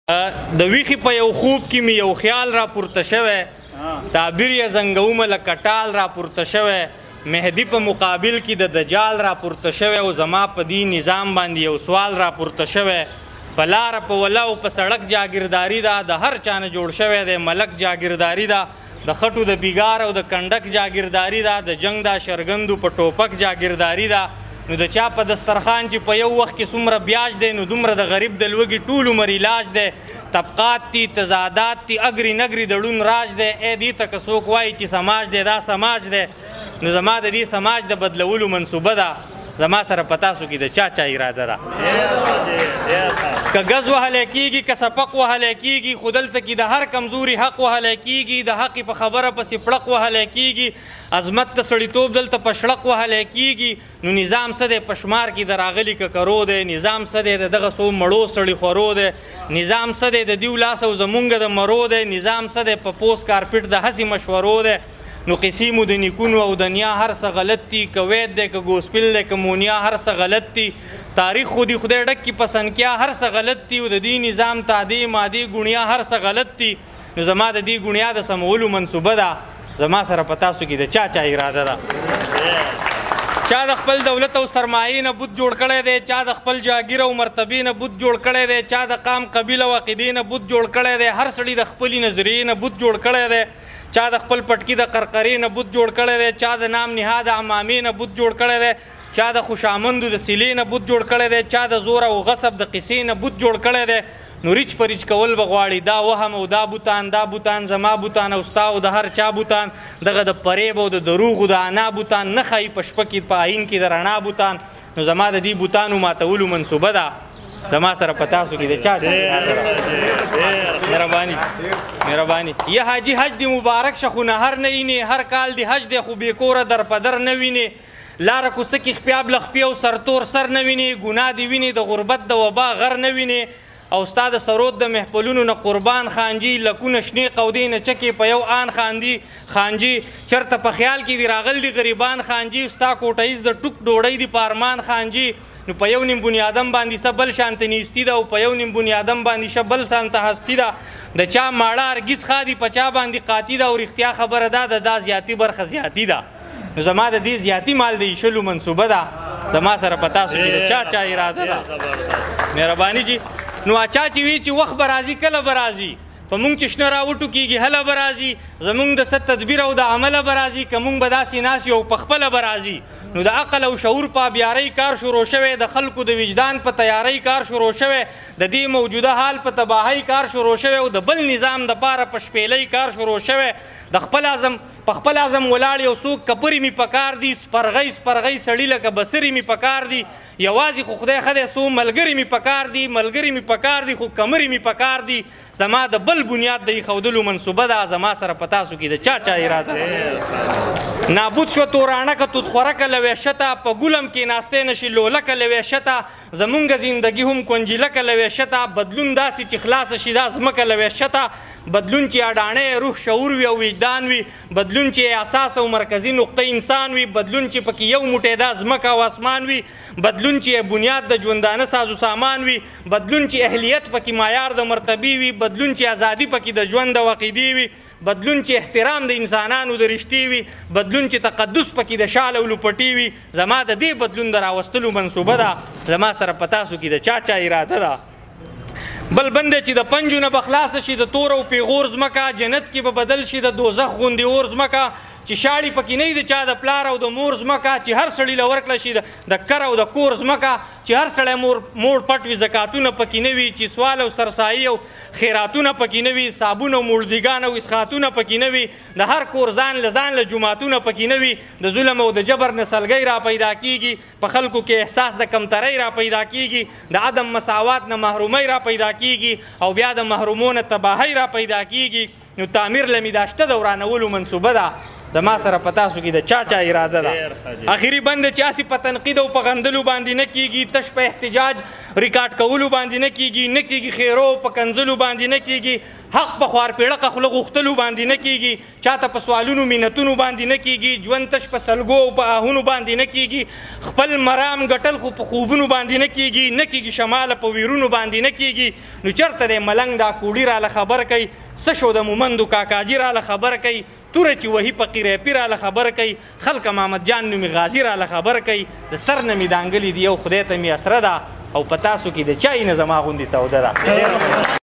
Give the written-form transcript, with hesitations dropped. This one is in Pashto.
د ویخي په یو خوب کې مې یو خیال را پورته شوی تعبیر یې زنګومه لکه ټال را پورته شوی مهدي په مقابل کې د دجال را پورته شوی او زما په دې نظام باندې یو سوال را پورته شوی په لاره په ولا او په سړک جاګیرداري ده د هر چا نه جوړ شوی دی ملک جاګیرداري ده د خټو د بیګار او د کنډک جاګیرداري ده د جنگ د شرګندو په ټوپک جاګیرداري ده نو د چا په دسترخوان چې په یو وخت کې څومره بیاج دی نو دومره د غریب د لوږې ټول عمر علاج دی طبقات دي تضادات دي اګري نګري د ړون راج دی ای دې ته که څوک وایي چې سماج دی دا سماج دی نو زما د دې سماج د بدلولو منصوبه ده زما سره په تاسو کې د چا چا اراده ده که ګز وهلی کېږي که سپق وهلی کېږي خو دلته کې د هر کمزوري حق وهلی کېږي د حق په خبره پسې پړق وهلی کېږي عظمت د سړیتوب دلته په شړق وهلی کېږي نو نظام څه دی په شمار کې د راغلي ککرو دی نظام څه دی د دغه څو مړو سړي خورو دی نظام څه دی د دیو لاس او زمونږ د مرو دی نظام څه دی په پوست کارپټ د هسې مشورو دی نو قصې مو د نیکونو او د نیا هر څه غلط دي که وید دی که ګوسپل دی که مونیا هر څه غلط دي تاریخ خو دي خدای ډک کي په سنکیا هر څه غلط دي او د دې نظام تادې مادې ګونیا هر څه غلط دي نو زما د دې ګونیا د سمولو منصوبه ده زما سره په تاسو کې د چا چا اراده ده چا د خپل دولت او سرمایې نه بت جوړ کړی دی چا د خپل جاګیر او مرتبې نه بت جوړ کړی دی چا د قام قبیله او عقیدې نه بت جوړ کړی دی هر سړي د خپلې نظریې نه بت جوړ کړی دی چا د خپل پټکي د قرقرې نه بت جوړ کړی دی چا د نام نهاد عمامې نه بت جوړ کړی دی چا د خوشامندو د سیلې نه بت جوړ کړی دی چا د زور او غصب د قصې نه بت جوړ کړی دی نو ریچ په ریچ کول به غواړي دا وهم او دا بوتان زما بوتان او ستا او د هر چا بوتان دغه د فریب او د دروغو د انا بوتان نه ښایي په شپه کې په آیین کې د رڼا بوتان نو زما د دې بوتانو ماتولو منصوبه ده زما سره په تاسو کې د چا مهرباني یا حاجي حج دی مبارک شه خو نهر نه وینې هر کال دی حج دی خو بېکوره در په در نه وینې لاره کوڅه کې خپیاب له خپې او سرتور سر نه وینې ګناه دې وینې د غربت د وبا غر نه وینې او ستا د سرود د محفلونو نه قربان خانجي لکونه شنې قودې نه چکې په یو آن خانجي چرته په خیال کې دي راغل دي غریبان خانجي ستا کوټهیز د ټوک ډوډۍ دي په ارمان خانجي نو په یو نیم بنیادم باندې څه بل شانته نیستي ده او په یو نیم بنیادم باندې شه بل شانته هستي ده د چا ماړه هرګز ښادي په چا باندې قاطي ده او رښتیا خبره ده دا زیاتي برخه زیاتي ده نو زما د دې زیاتي مال د ایشلو منصوبه ده زما سره په تاسو کې د چا چا اراده ده مهرباني جي نو اچا چې وي چې وخت به راځي کله به راځي په مونږ چې شنه راوټو کېږي هله به راځي زمونږ د څه تدبیر او د عمله به راځي که مونږ به داسې ناست یو په خپله به راځي نو د عقل او شعور په ابیارۍ کار شروع شوی د خلکو د وجدان په تیارۍ کار شروع شوی د دې موجوده حال په تباهۍ کار شروع شوی او د بل نظام دپاره په شپېلۍ کار شروع شوی د خپل اعظم په خپل اعظم ولاړ یو څوک کپرې مې پکار دي سپرغۍ سړي لکه بصرې مې پکار دي یوازې خو خدای ښه دی څو ملګري مې پکار دي خو کمرې مې پکار دي زما د بل بنیاد د ایښودلو منصوبه ده زما سره په تاسو کې د چا چا اراده ده نابود شوه تورانه که توتخورکه له وحشته په ګلم کې ناستی نشي لولکه له وحشته زمونږ زندګي هم کنجیلکه له وحشته بدلون داسې چې خلاصه شي دا ځمکه له وحشته بدلون چې اډانۍ روح شعور وي او وجدان وي بدلون چې اساس او مرکزي نقطه انسان وي بدلون چې پکې یو موټی دا ځمکه او اسمان وي بدلون چې بنیاد د ژوندانه سازو سامان وي بدلون چې اهلیت پکې معیار د مرتبې وي بدلون چې ازادي پکې د ژوند او عقیدې وي بدلون چې احترام د انسانانو د رشتې وي بدلون چې تقدس پکې د شال او لوپټې وي زما د دې بدلون د راوستلو منصوبه ده زما سره په تاسو کې د چا چا اراده ده بل بند چې د پنجو نه به خلاصه شي د تور او پیغور ځمکه جنت کې به بدل شي د دوزخ غوندې اور ځمکه چې شاړې پکې نه وي د چا د پلار او د مور ځمکه چې هر سړي له ورکړه شي د کر او د کور ځمکه چې هر سړی موړ پټ وي زکاتونه پکې نه وي چې سوال او سرسایي او خیراتونه پکې نه وي صابون او موړدیګان او اسخاتونه پکې نه وي د هر کور ځان له جوماتونه پکې نه وي د ظلم او د جبر نسلګۍ را پیدا کیږي په خلکو کې احساس د کمترۍ را پیدا کیږي د عدم مساوات نه محرومۍ را پیدا کیږي او بیا د محرومو نه تباهۍ را پیدا کیږي نو تعمیر له مې دا شته د ورانولو منصوبه ده زما سره په تاسو کې د چا اراده ده اخري بند چې هسې په تنقید او په غندلو باندې نه کیږي تش په احتجاج ریکارډ کولو باندې نه کیږي خیرو په کنځلو باندې نه کیږي حق په خوارپیړقه خوله غوښتلو باندې نه کیږي چاته په سوالونو مینتونو باندې نه کیږي ژوند تش په سلګو او په آهونو باندې نه کیږي خپل مرام ګټل خو په خوبونو باندې نه کیږي شماله په ویرونو باندې نه کیږي نو چېرته دی ملنګ دا کوړي راله خبر کوي څه شو د مومندو کاکاجي راله خبر کوي توره چې وهي فقیر اپي راله خبر کوي خلکه محمد جان نومي غازي راله خبر کوي د سر نه مې دانګلې دي یو خدای ته مې اسره ده او په تاسو کې د چای نه زما غوندې توده ده